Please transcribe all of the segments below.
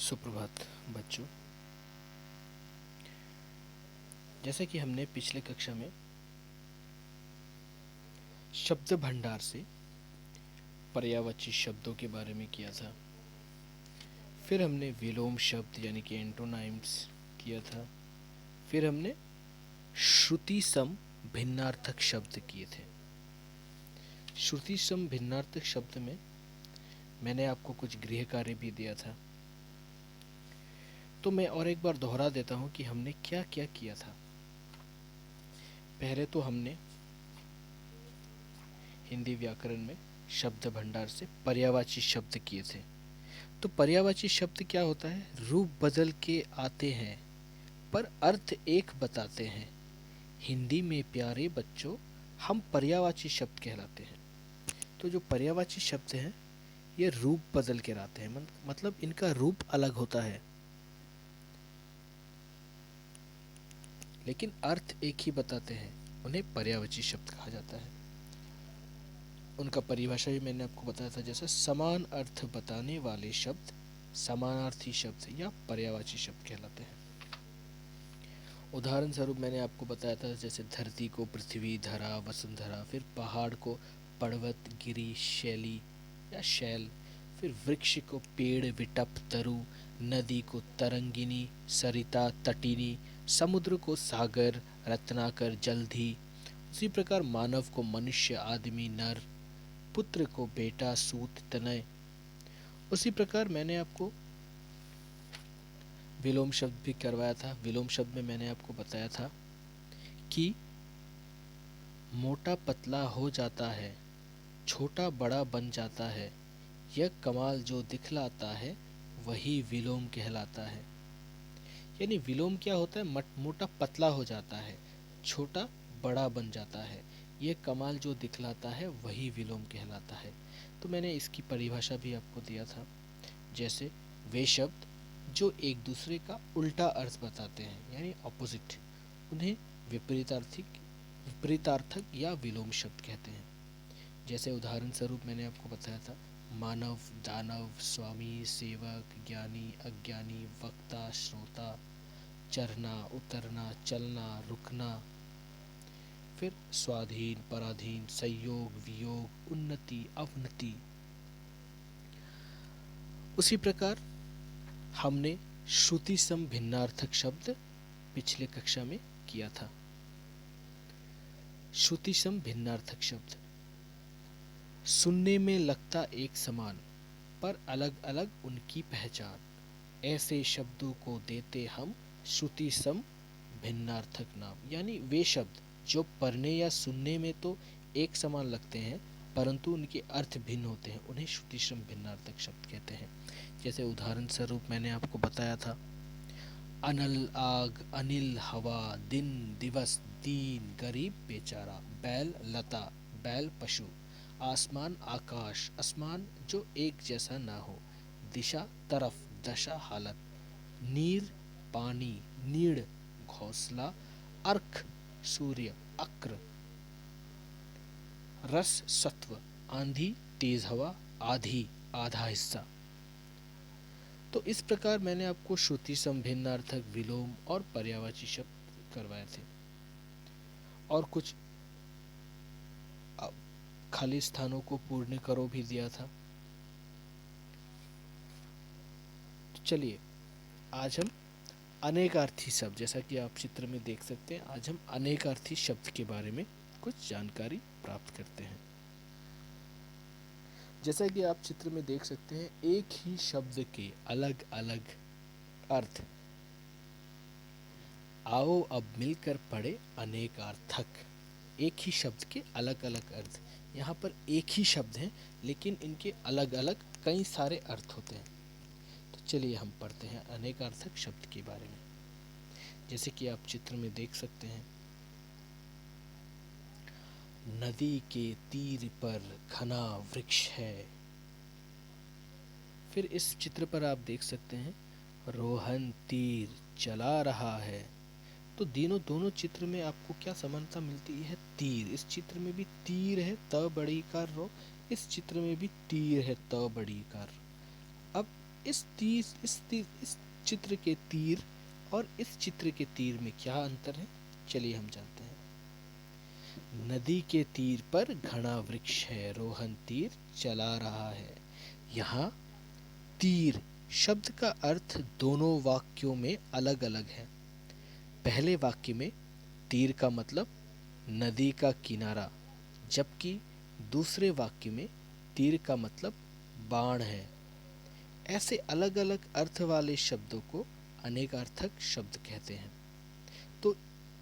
सुप्रभात बच्चों। जैसे कि हमने पिछले कक्षा में शब्द भंडार से पर्यायवाची शब्दों के बारे में किया था। फिर हमने विलोम शब्द यानी कि एंटोनाइम्स किया था। फिर हमने श्रुति सम भिन्नार्थक शब्द किए थे। श्रुति सम भिन्नार्थक शब्द में मैंने आपको कुछ गृह कार्य भी दिया था, तो मैं और एक बार दोहरा देता हूं कि हमने क्या क्या किया था। पहले तो हमने हिंदी व्याकरण में शब्द भंडार से पर्यायवाची शब्द किए थे। तो पर्यायवाची शब्द क्या होता है? रूप बदल के आते हैं पर अर्थ एक बताते हैं। हिंदी में प्यारे बच्चों हम पर्यायवाची शब्द कहलाते हैं। तो जो पर्यायवाची शब्द हैं ये रूप बदल के आते हैं, मतलब इनका रूप अलग होता है लेकिन अर्थ एक ही बताते हैं। उन्हें पर्यायवाची शब्द कहा जाता है। उनका परिभाषा भी मैंने आपको बताया था, जैसे समान अर्थ बताने वाले शब्द समानार्थी शब्द या पर्यायवाची शब्द कहलाते हैं। उदाहरण स्वरूप मैंने आपको बताया था, जैसे धरती को पृथ्वी, धरा वसुंधरा, फिर पहाड़ को पर्वत, गिरी, शैली या शैल, फिर वृक्ष को पेड़, विटप, तरु, नदी को तरंगिनी, सरिता, तटिनी, समुद्र को सागर, रत्नाकर, जलधि। उसी प्रकार मानव को मनुष्य, आदमी, नर, पुत्र को बेटा, सूत, तनय। उसी प्रकार मैंने आपको विलोम शब्द भी करवाया था। विलोम शब्द में मैंने आपको बताया था कि मोटा पतला हो जाता है, छोटा बड़ा बन जाता है, यह कमाल जो दिखलाता है वही विलोम कहलाता है। यानी विलोम क्या होता है? मोटा पतला हो जाता है, छोटा बड़ा बन जाता है, यह कमाल जो दिखलाता है वही विलोम कहलाता है। तो मैंने इसकी परिभाषा भी आपको दिया था, जैसे वे शब्द जो एक दूसरे का उल्टा अर्थ बताते हैं यानी ऑपोजिट, उन्हें विपरीतार्थक या विलोम शब्द कहते हैं। जैसे उदाहरण स्वरूप मैंने आपको बताया था, मानव, दानव, स्वामी, सेवक, ज्ञानी, अज्ञानी, वक्ता, श्रोता, चरना, उतरना, चलना, रुकना, फिर स्वाधीन, पराधीन, संयोग, वियोग, उन्नति, अवनति। उसी प्रकार हमने श्रुति सम भिन्नार्थक शब्द पिछले कक्षा में किया था। श्रुति सम भिन्नार्थक शब्द सुनने में लगता एक समान पर अलग अलग उनकी पहचान, ऐसे शब्दों को देते हम श्रुति सम भिन्नार्थक नाम। यानी वे शब्द जो पढ़ने या सुनने में तो एक समान लगते हैं परंतु उनके अर्थ भिन्न होते हैं, उन्हें श्रुति सम भिन्नार्थक शब्द कहते हैं। जैसे उदाहरण स्वरूप मैंने आपको बताया था, अनल आग, अनिल हवा, दिन दिवस, दीन गरीब बेचारा, बैल लता, बैल पशु, आसमान आकाश, आसमान जो एक जैसा ना हो, दिशा तरफ, दशा हालत, नीर पानी, नीड़ घोंसला, अर्क सूर्य, अक्र रस सत्व, आंधी तेज हवा, आधी आधा हिस्सा। तो इस प्रकार मैंने आपको श्रुति सम भिन्नार्थक, विलोम और पर्यायवाची शब्द करवाए थे और कुछ खाली स्थानों को पूर्ण करो भी दिया था। तो चलिए आज हम अनेकार्थी शब्द, जैसा कि आप चित्र में देख सकते हैं, आज हम अनेकार्थी शब्द के बारे में कुछ जानकारी प्राप्त करते हैं। जैसा कि आप चित्र में देख सकते हैं, एक ही शब्द के अलग अलग अर्थ। आओ अब मिलकर पढ़े अनेकार्थक। एक ही शब्द के अलग अलग अर्थ। यहाँ पर एक ही शब्द है लेकिन इनके अलग अलग कई सारे अर्थ होते हैं। तो चलिए हम पढ़ते हैं अनेकार्थक शब्द के बारे में। जैसे कि आप चित्र में देख सकते हैं, नदी के तीर पर घना वृक्ष है। फिर इस चित्र पर आप देख सकते हैं, रोहन तीर चला रहा है। तो दोनों चित्र में आपको क्या समानता मिलती है? तीर। इस चित्र में भी तीर है, त बड़ी कार रो। इस चित्र में भी तीर है, त बड़ी कार। अब इस चित्र के तीर और इस चित्र के तीर में क्या अंतर है, चलिए हम जानते हैं। नदी के तीर पर घना वृक्ष है, रोहन तीर चला रहा है। यहाँ तीर शब्द का अर्थ दोनों वाक्यों में अलग अलग है। पहले वाक्य में तीर का मतलब नदी का किनारा, जबकि दूसरे वाक्य में तीर का मतलब बाण है। ऐसे अलग अलग अर्थ वाले शब्दों को अनेकार्थक शब्द कहते हैं। तो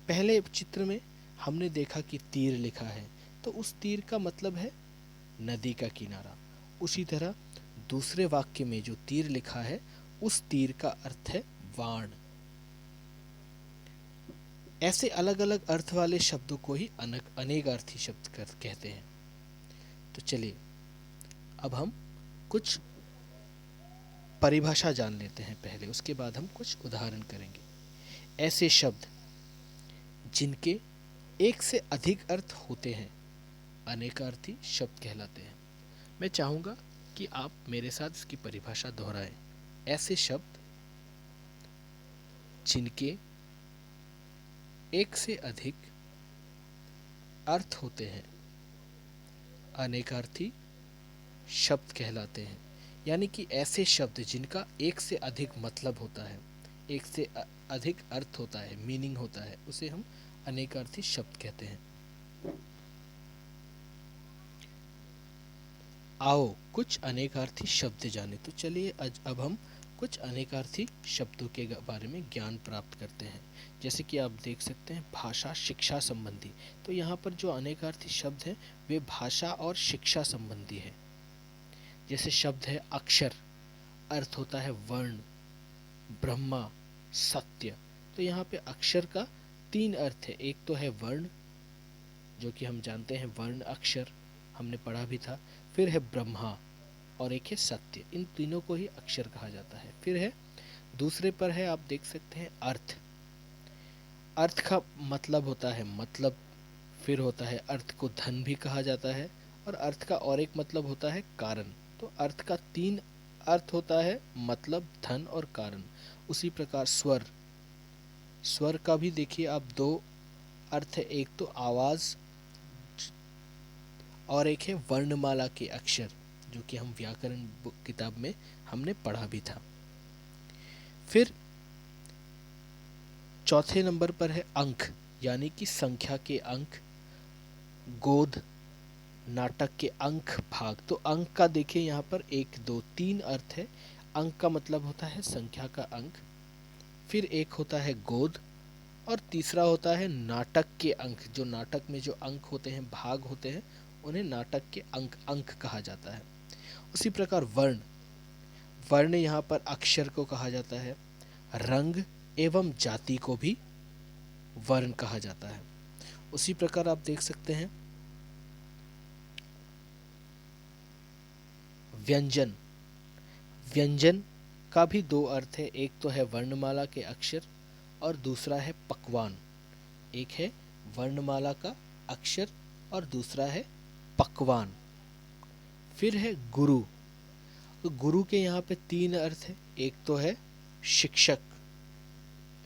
पहले चित्र में हमने देखा कि तीर लिखा है, तो उस तीर का मतलब है नदी का किनारा। उसी तरह दूसरे वाक्य में जो तीर लिखा है, उस तीर का अर्थ है बाण। ऐसे अलग अलग अर्थ वाले शब्दों को ही अनेकार्थी शब्द कहते हैं। तो चलिए अब हम कुछ परिभाषा जान लेते हैं पहले, उसके बाद हम कुछ उदाहरण करेंगे। ऐसे शब्द जिनके एक से अधिक अर्थ होते हैं अनेकार्थी शब्द कहलाते हैं। मैं चाहूँगा कि आप मेरे साथ इसकी परिभाषा दोहराएं। ऐसे शब्द जिनके एक से अधिक अर्थ होते हैं अनेकार्थी शब्द कहलाते हैं। यानी कि ऐसे शब्द जिनका एक से अधिक मतलब होता है, एक से अधिक अर्थ होता है, मीनिंग होता है, उसे हम अनेकार्थी शब्द कहते हैं। आओ कुछ अनेकार्थी शब्द जाने। तो चलिए अब हम कुछ अनेकार्थी शब्दों के बारे में ज्ञान प्राप्त करते हैं। जैसे कि आप देख सकते हैं भाषा शिक्षा संबंधी। तो यहाँ पर जो अनेकार्थी शब्द हैं वे भाषा और शिक्षा संबंधी है। जैसे शब्द है अक्षर, अर्थ होता है वर्ण, ब्रह्मा, सत्य। तो यहाँ पे अक्षर का 3 अर्थ है। एक तो है वर्ण, जो कि हम जानते हैं वर्ण अक्षर, हमने पढ़ा भी था। फिर है ब्रह्मा और एक है सत्य। इन तीनों को ही अक्षर कहा जाता है। फिर है दूसरे पर है, आप देख सकते हैं अर्थ। अर्थ का मतलब होता है मतलब। फिर होता है अर्थ को धन भी कहा जाता है, और अर्थ का और एक मतलब होता है कारण। तो अर्थ का 3 अर्थ होता है, मतलब, धन और कारण। उसी प्रकार स्वर, स्वर का भी देखिए आप 2 अर्थ है। एक तो आवाज और एक है वर्णमाला के अक्षर, जो कि हम व्याकरण किताब में हमने पढ़ा भी था। फिर चौथे नंबर पर है अंक, यानी कि संख्या के अंक। गोद, नाटक के अंक भाग। तो अंक का देखिए यहाँ पर 1 2 3 अर्थ है। अंक का मतलब होता है संख्या का अंक। फिर एक होता है गोद, और तीसरा होता है नाटक के अंक। जो नाटक में जो अंक होते हैं, भाग होते हैं, उन्हें नाटक के अंक कहा जाता है। उसी प्रकार वर्ण, वर्ण यहाँ पर अक्षर को कहा जाता है। रंग एवं जाति को भी वर्ण कहा जाता है। उसी प्रकार आप देख सकते हैं व्यंजन, व्यंजन का भी 2 अर्थ है। एक तो है वर्णमाला के अक्षर और दूसरा है पकवान। एक है वर्णमाला का अक्षर और दूसरा है पकवान। फिर है गुरु। तो गुरु के यहाँ पे 3 अर्थ है। एक तो है शिक्षक,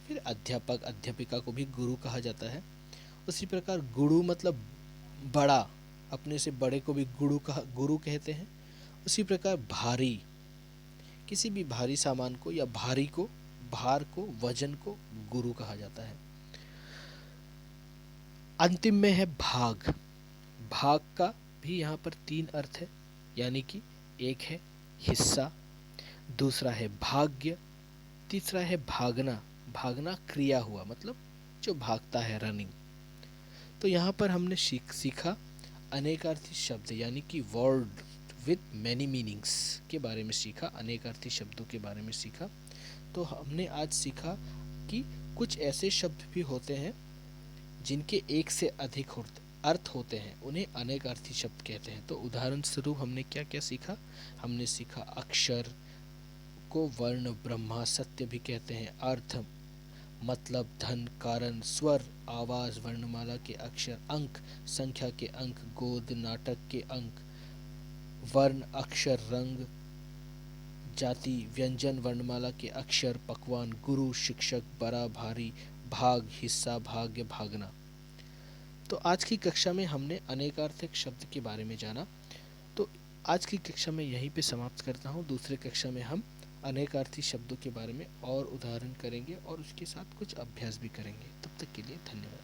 फिर अध्यापक अध्यापिका को भी गुरु कहा जाता है। उसी प्रकार गुरु मतलब बड़ा, अपने से बड़े को भी गुरु कहते हैं। उसी प्रकार भारी, किसी भी भारी सामान को या भारी को, भार को, वजन को गुरु कहा जाता है। अंतिम में है भाग। भाग का भी यहाँ पर 3 अर्थ है, यानी कि एक है हिस्सा, दूसरा है भाग्य, तीसरा है भागना। भागना क्रिया हुआ, मतलब जो भागता है, रनिंग। तो यहाँ पर हमने सीखा अनेकार्थी शब्द, यानी कि वर्ड विद मैनी मीनिंग्स के बारे में सीखा, अनेकार्थी शब्दों के बारे में सीखा। तो हमने आज सीखा कि कुछ ऐसे शब्द भी होते हैं जिनके एक से अधिक अर्थ होते हैं, उन्हें अनेकार्थी शब्द कहते हैं। तो उदाहरण स्वरूप हमने क्या क्या सीखा? हमने सीखा अक्षर को वर्ण, ब्रह्मा, सत्य भी कहते हैं। अर्थ मतलब, धन, कारण, स्वर, आवाज, वर्णमाला के अक्षर, अंक, संख्या के अंक, गोद, नाटक के अंक, वर्ण, अक्षर, रंग, जाति, व्यंजन, वर्णमाला के अक्षर, पकवान, गुरु, शिक्षक, बड़ा, भारी, भाग, हिस्सा, भाग्य, भागना। तो आज की कक्षा में हमने अनेकार्थक शब्द के बारे में जाना। तो आज की कक्षा में यहीं पे समाप्त करता हूँ। दूसरे कक्षा में हम अनेकार्थी शब्दों के बारे में और उदाहरण करेंगे और उसके साथ कुछ अभ्यास भी करेंगे। तब तक के लिए धन्यवाद।